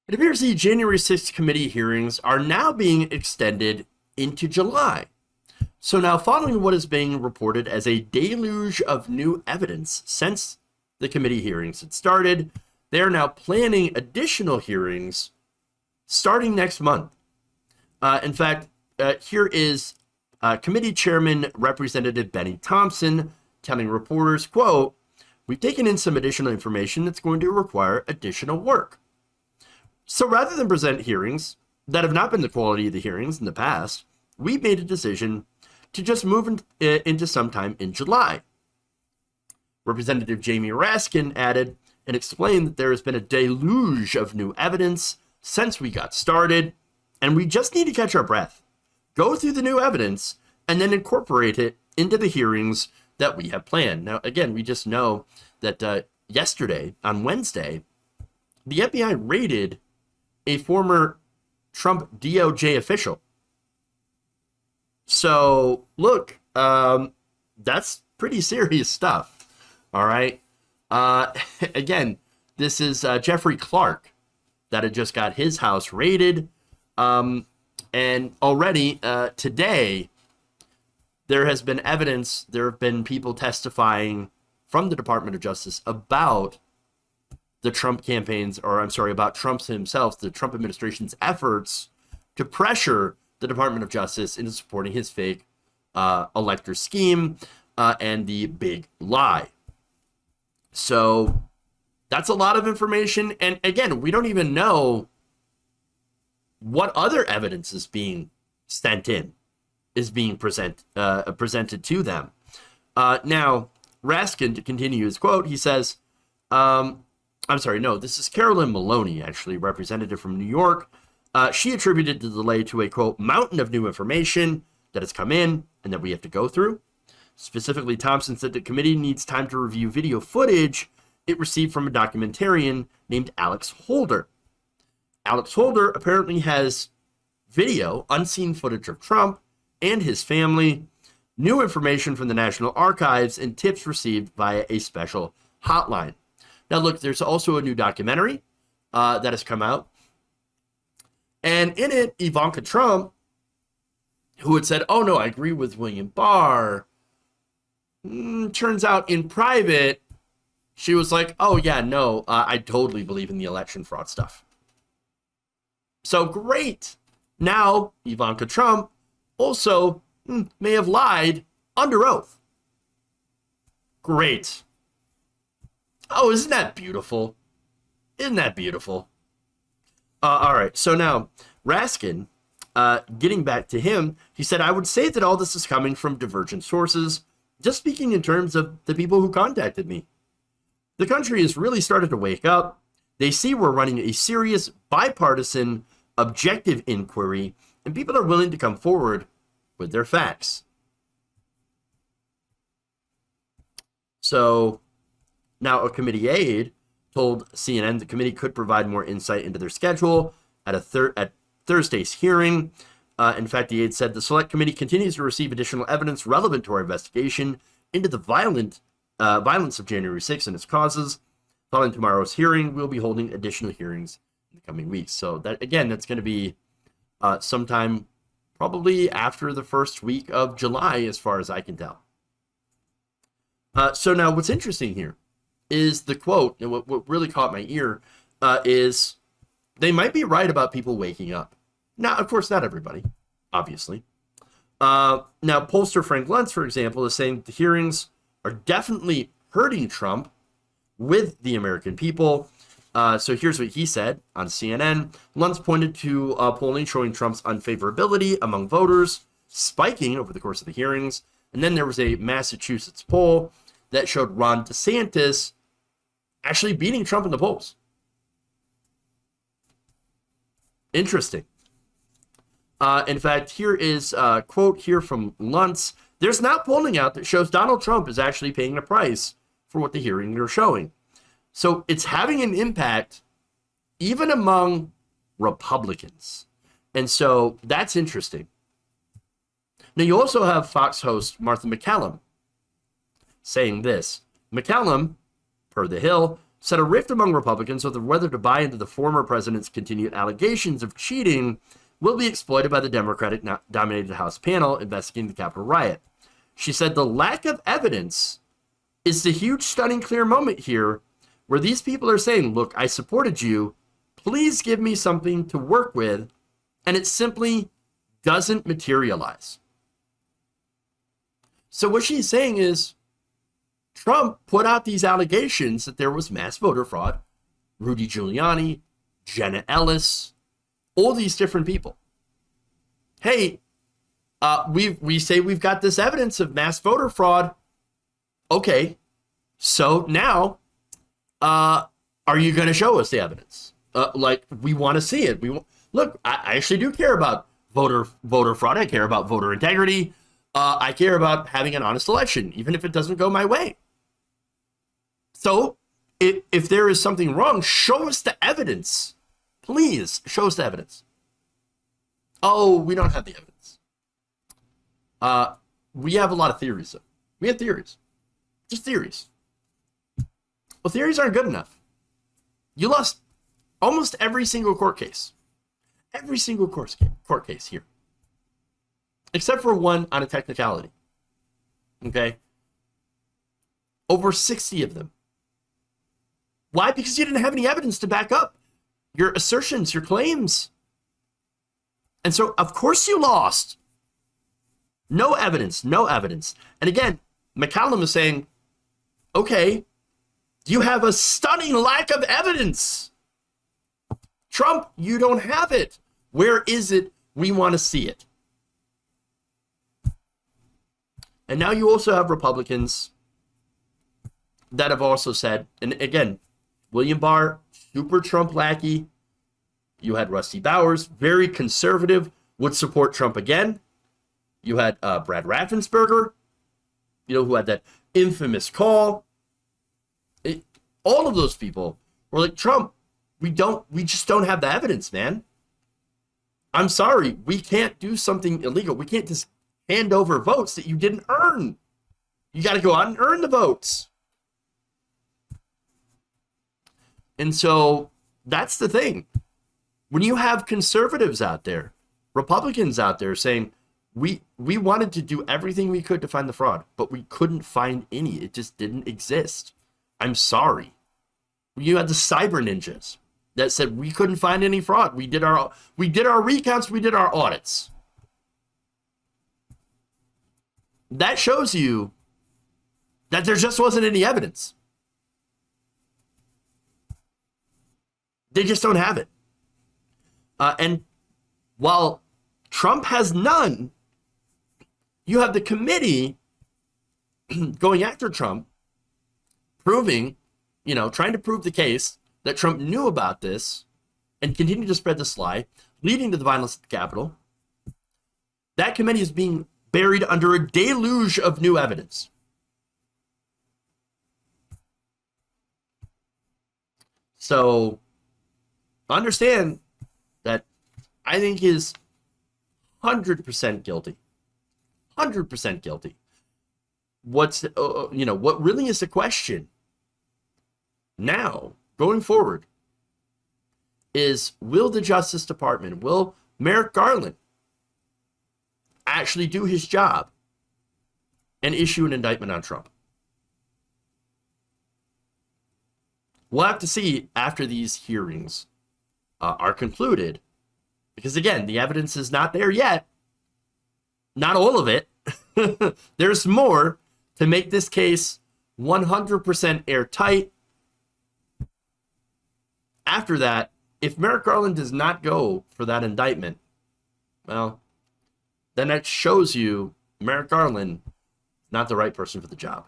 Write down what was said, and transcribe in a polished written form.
It appears the January 6th committee hearings are now being extended into July. So now, following what is being reported as a deluge of new evidence since the committee hearings had started, they are now planning additional hearings starting next month. In fact, here is committee chairman Representative Bennie Thompson telling reporters, quote, "We've taken in some additional information that's going to require additional work. So rather than present hearings that have not been the quality of the hearings in the past, we made a decision to just move into sometime in July." Representative Jamie Raskin added and explained that there has been a deluge of new evidence since we got started, and we just need to catch our breath, go through the new evidence, and then incorporate it into the hearings that we have planned. Now, again, we just know that yesterday, on Wednesday, the FBI raided a former Trump DOJ official. So, look, that's pretty serious stuff, all right? Again, this is Jeffrey Clark that had just got his house raided. And already today, there has been evidence, there have been people testifying from the Department of Justice about the Trump campaigns, or I'm sorry, about Trump's himself, the Trump administration's efforts to pressure the Department of Justice into supporting his fake elector scheme and the big lie. So that's a lot of information. And again, we don't even know what other evidence is being sent in, is being presented to them. Now, Raskin, to continue his quote, he says, I'm sorry, no, this is Carolyn Maloney, actually, representative from New York. She attributed the delay to a, quote, mountain of new information that has come in and that we have to go through. Specifically, Thompson said the committee needs time to review video footage it received from a documentarian named Alex Holder. Alex Holder apparently has video, unseen footage of Trump and his family, new information from the National Archives, and tips received via a special hotline. Now, look, there's also a new documentary that has come out. And in it, Ivanka Trump, who had said, oh, no, I agree with William Barr, turns out in private, she was like, oh, yeah, no, I totally believe in the election fraud stuff. So great. Now, Ivanka Trump also may have lied under oath. Great. Oh, isn't that beautiful? Isn't that beautiful? All right, so now, Raskin, getting back to him, he said, I would say that all this is coming from divergent sources, just speaking in terms of the people who contacted me. The country has really started to wake up. They see we're running a serious, bipartisan, objective inquiry, and people are willing to come forward with their facts. So now a committee aide told CNN the committee could provide more insight into their schedule at Thursday's hearing. In fact, the aide said the select committee continues to receive additional evidence relevant to our investigation into the violence of January 6th and its causes. Following tomorrow's hearing, we'll be holding additional hearings in the coming weeks. So that, again, that's going to be sometime probably after the first week of July, as far as I can tell. So now what's interesting here is the quote, and what really caught my ear is they might be right about people waking up. Now, of course, not everybody, obviously. Now, pollster Frank Luntz, for example, is saying the hearings are definitely hurting Trump with the American people. So here's what he said on CNN. Luntz pointed to polling showing Trump's unfavorability among voters spiking over the course of the hearings. And then there was a Massachusetts poll that showed Ron DeSantis actually beating Trump in the polls. Interesting. In fact, here is a quote here from Luntz. There's now polling out that shows Donald Trump is actually paying a price for what the hearings are showing. So it's having an impact even among Republicans. And so that's interesting. Now, you also have Fox host Martha McCallum saying this. McCallum, per The Hill, said a rift among Republicans over whether to buy into the former president's continued allegations of cheating will be exploited by the Democratic-dominated House panel investigating the Capitol riot. She said the lack of evidence is the huge, stunning, clear moment here where these people are saying, look, I supported you. Please give me something to work with. And it simply doesn't materialize. So what she's saying is Trump put out these allegations that there was mass voter fraud. Rudy Giuliani, Jenna Ellis, all these different people. Hey, we say we've got this evidence of mass voter fraud. Okay, so now, are you going to show us the evidence? Like, we want to see it. Look, I actually do care about voter fraud. I care about voter integrity. I care about having an honest election, even if it doesn't go my way. So, if there is something wrong, show us the evidence. Please, show us the evidence. Oh, we don't have the evidence. We have a lot of theories, though. We have theories. Just theories. Well, theories aren't good enough. You lost almost every single court case. Every single court case here. Except for one on a technicality. Okay? Over 60 of them. Why? Because you didn't have any evidence to back up your assertions, your claims. And so, of course you lost. No evidence, no evidence. And again, McCallum is saying, okay, you have a stunning lack of evidence. Trump, you don't have it. Where is it? We want to see it. And now you also have Republicans that have also said, and again, William Barr, super Trump lackey. You had Rusty Bowers, very conservative, would support Trump again. You had Brad Raffensperger, who had that infamous call. All of those people were like, Trump, we just don't have the evidence, man. I'm sorry, we can't do something illegal. We can't just hand over votes that you didn't earn. You got to go out and earn the votes. And so that's the thing. When you have conservatives out there, Republicans out there saying, we wanted to do everything we could to find the fraud, but we couldn't find any. It just didn't exist. I'm sorry. You had the cyber ninjas that said we couldn't find any fraud. We did our recounts, we did our audits. That shows you that there just wasn't any evidence. They just don't have it. And while Trump has none, you have the committee going after Trump, proving, trying to prove the case that Trump knew about this and continued to spread this lie, leading to the violence at the Capitol. That committee is being buried under a deluge of new evidence. So understand that I think is 100% guilty. 100% guilty. What really is the question now, going forward, is will the Justice Department, will Merrick Garland actually do his job and issue an indictment on Trump? We'll have to see after these hearings are concluded, because again, the evidence is not there yet. Not all of it. There's more to make this case 100% airtight. After that, if Merrick Garland does not go for that indictment, well, then that shows you Merrick Garland is not the right person for the job.